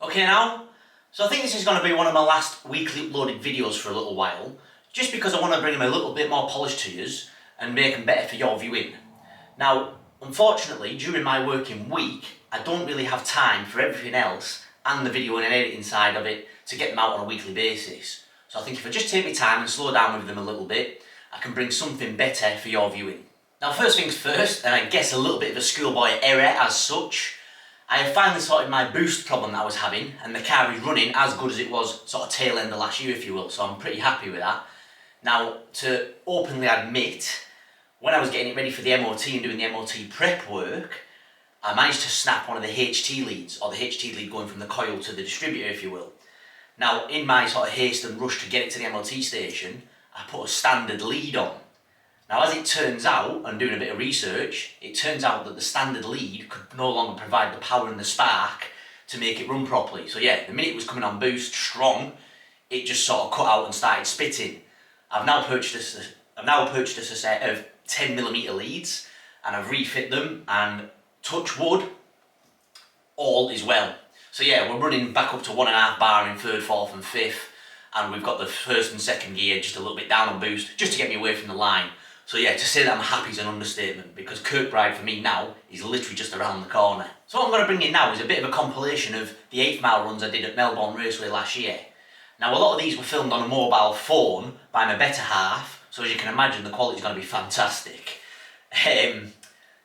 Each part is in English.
Okay now, so I think this is going to be one of my last weekly uploaded videos for a little while, just because I want to bring them a little bit more polished to yous and make them better for your viewing. Now, unfortunately, during my working week, I don't really have time for everything else and the video and editing side of it to get them out on a weekly basis. So I think if I just take my time and slow down with them a little bit, I can bring something better for your viewing. Now first things first, and I guess a little bit of a schoolboy error as such, I have finally sorted my boost problem that I was having, and the car is running as good as it was sort of tail end of last year, if you will, so I'm pretty happy with that. Now, to openly admit, when I was getting it ready for the MOT and doing the MOT prep work, I managed to snap one of the HT leads, or the HT lead going from the coil to the distributor, if you will. Now, in my sort of haste and rush to get it to the MOT station, I put a standard lead on. Now, as it turns out, and doing a bit of research, it turns out that the standard lead could no longer provide the power and the spark to make it run properly. So yeah, the minute it was coming on boost strong, it just sort of cut out and started spitting. I've now purchased a set of 10mm leads, and I've refit them, and touch wood, all is well. So yeah, we're running back up to 1.5 bar in third, fourth and fifth, and we've got the first and second gear just a little bit down on boost, just to get me away from the line. So yeah, to say that I'm happy is an understatement, because Kirkbride for me now is literally just around the corner. So what I'm going to bring in now is a bit of a compilation of the 8th mile runs I did at Melbourne Raceway last year. Now a lot of these were filmed on a mobile phone by my better half, so as you can imagine the quality is going to be fantastic.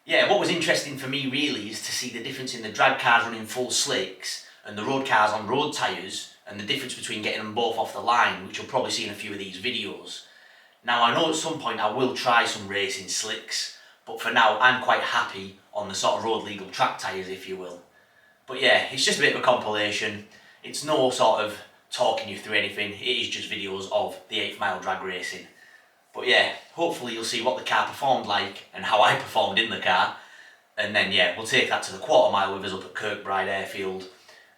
Yeah, what was interesting for me really is to see the difference in the drag cars running full slicks and the road cars on road tyres, and the difference between getting them both off the line, which you'll probably see in a few of these videos. Now I know at some point I will try some racing slicks, but for now I'm quite happy on the sort of road legal track tyres, if you will. But yeah, it's just a bit of a compilation. It's no sort of talking you through anything, it is just videos of the 8th mile drag racing. But yeah, hopefully you'll see what the car performed like and how I performed in the car, and then yeah, we'll take that to the 1/4 mile with us up at Kirkbride Airfield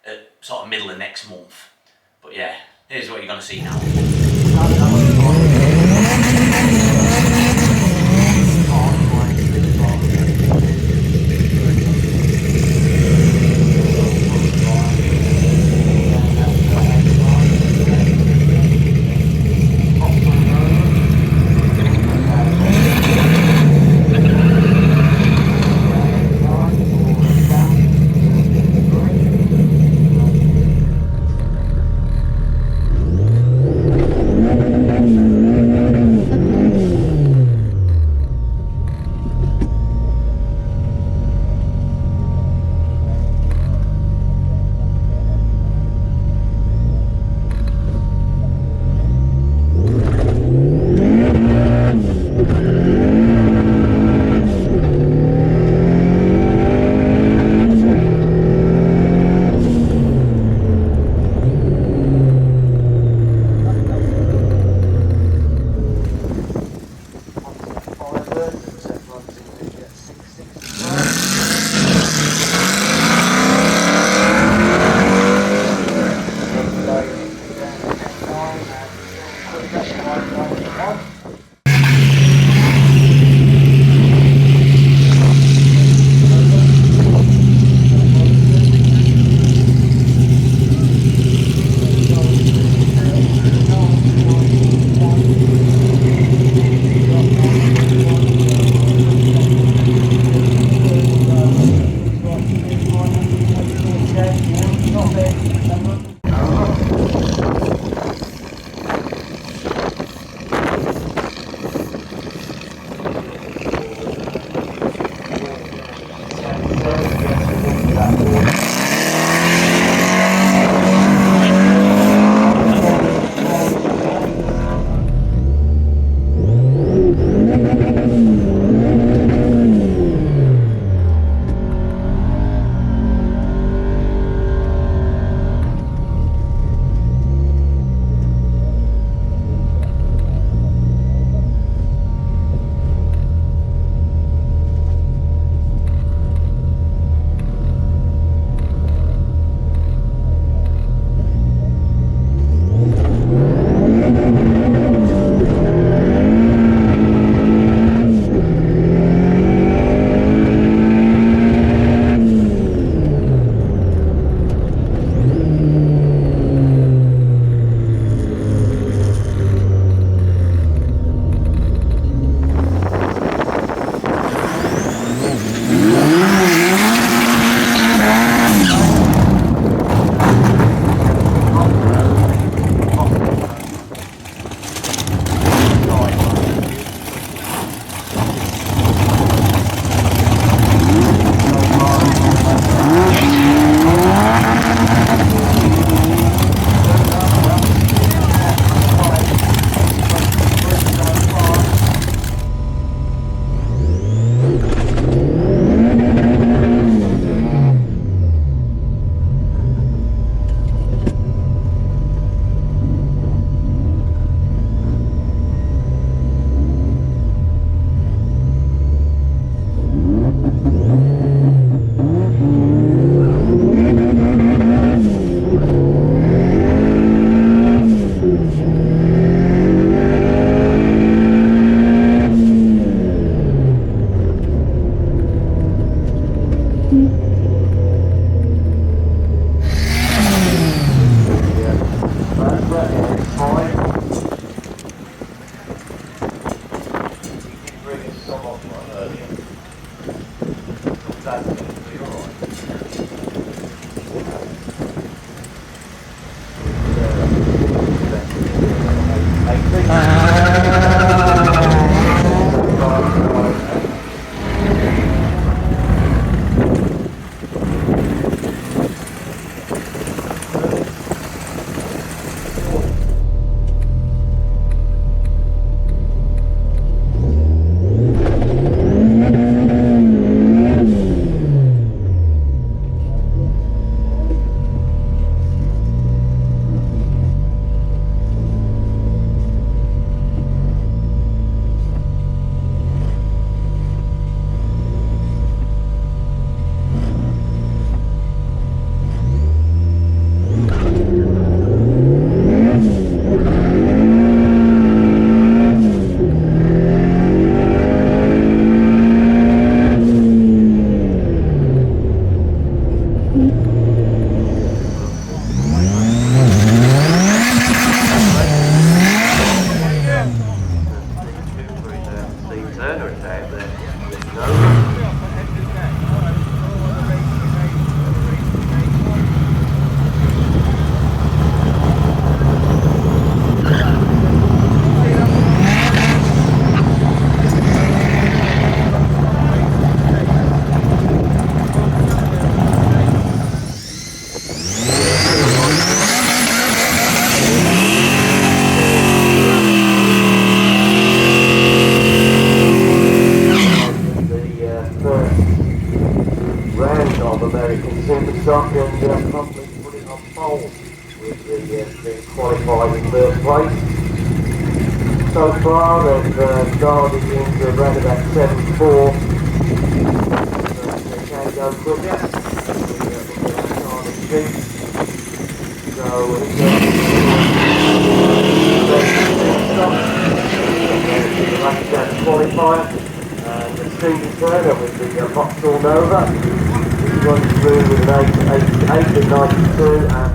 at sort of middle of next month. But yeah, here's what you're going to see now. Superstock and properly put it on pole with the qualified in third place. So far they've started into around about 7.4. They can go quicker. So it's the qualifier and the student turner with the Vauxhall Nova. Run through with an 8 and 92 and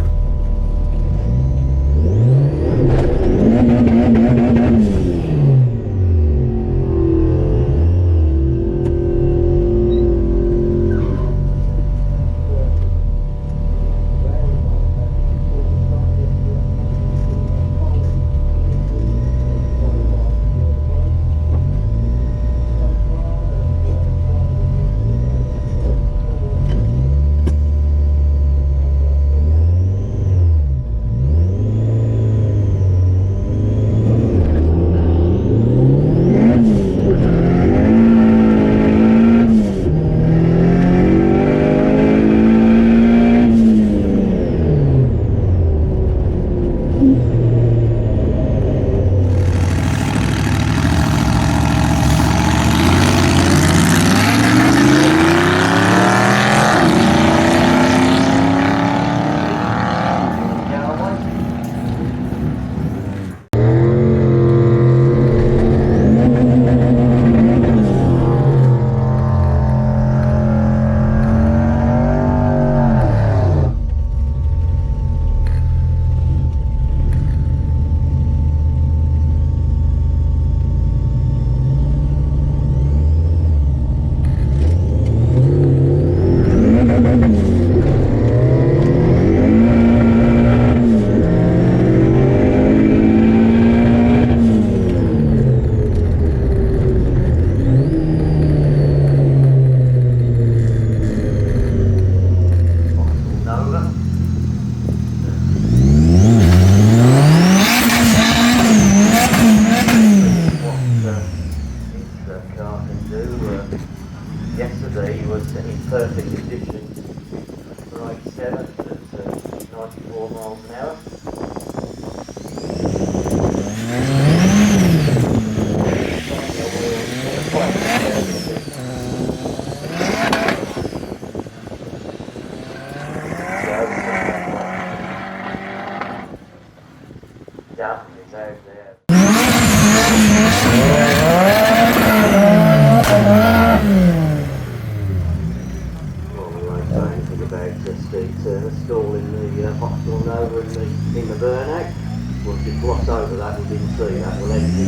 yesterday was in perfect condition for 87 at 94 miles an hour. Down is out there. Installing the Vauxhall Nova in the burnout. We'll just gloss over that, we didn't see that. We'll edit it.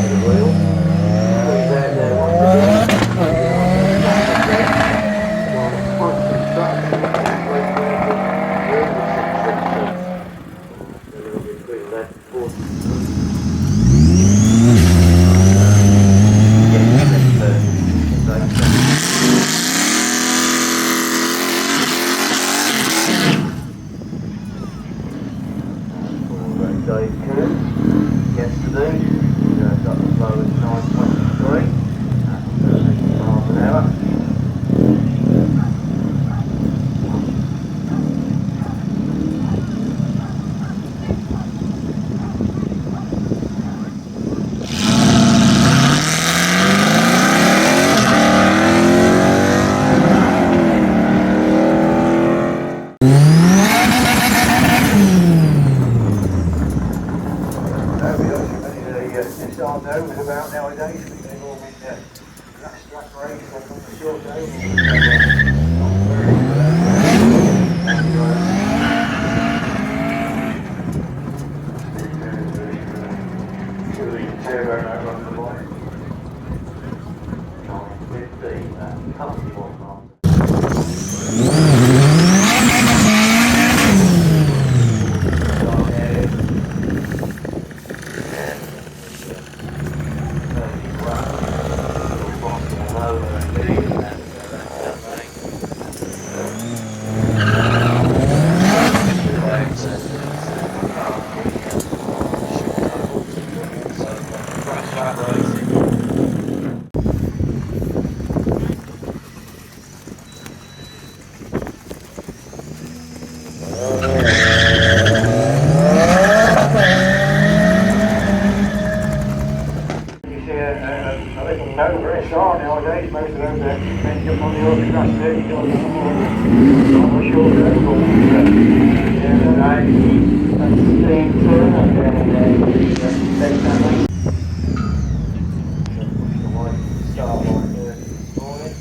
The wheel. He's out there once again. Vauxhall Novas about nowadays. They've all been track races on the short ovals. Turbo over on the bonnet. 915, that comfy one. A little Nova SR nowadays, most of those end up on the autograss 30 dollars on the short oval. Yeah, that's steam turner down there. Push the white start line there this morning.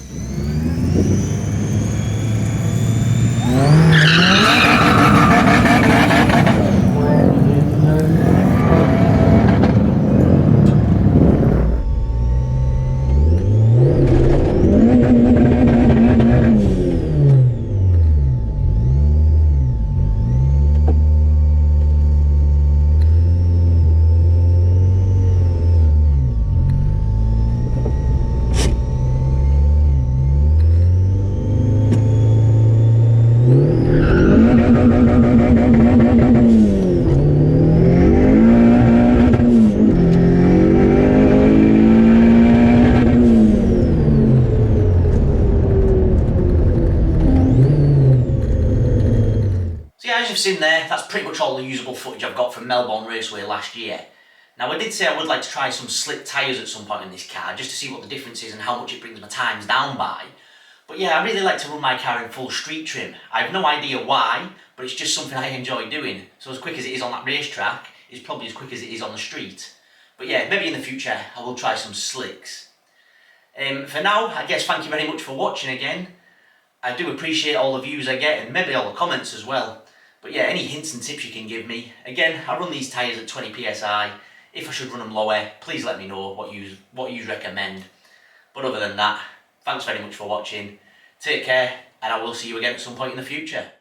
As you've seen there, that's pretty much all the usable footage I've got from Melbourne Raceway last year. Now I did say I would like to try some slick tyres at some point in this car, just to see what the difference is and how much it brings my times down by. But yeah, I really like to run my car in full street trim. I have no idea why, but it's just something I enjoy doing. So as quick as it is on that racetrack, it's probably as quick as it is on the street. But yeah, maybe in the future I will try some slicks. For now, I guess thank you very much for watching again. I do appreciate all the views I get and maybe all the comments as well. But yeah, any hints and tips you can give me. Again, I run these tyres at 20 psi. If I should run them lower, please let me know what you recommend. But other than that, thanks very much for watching. Take care, and I will see you again at some point in the future.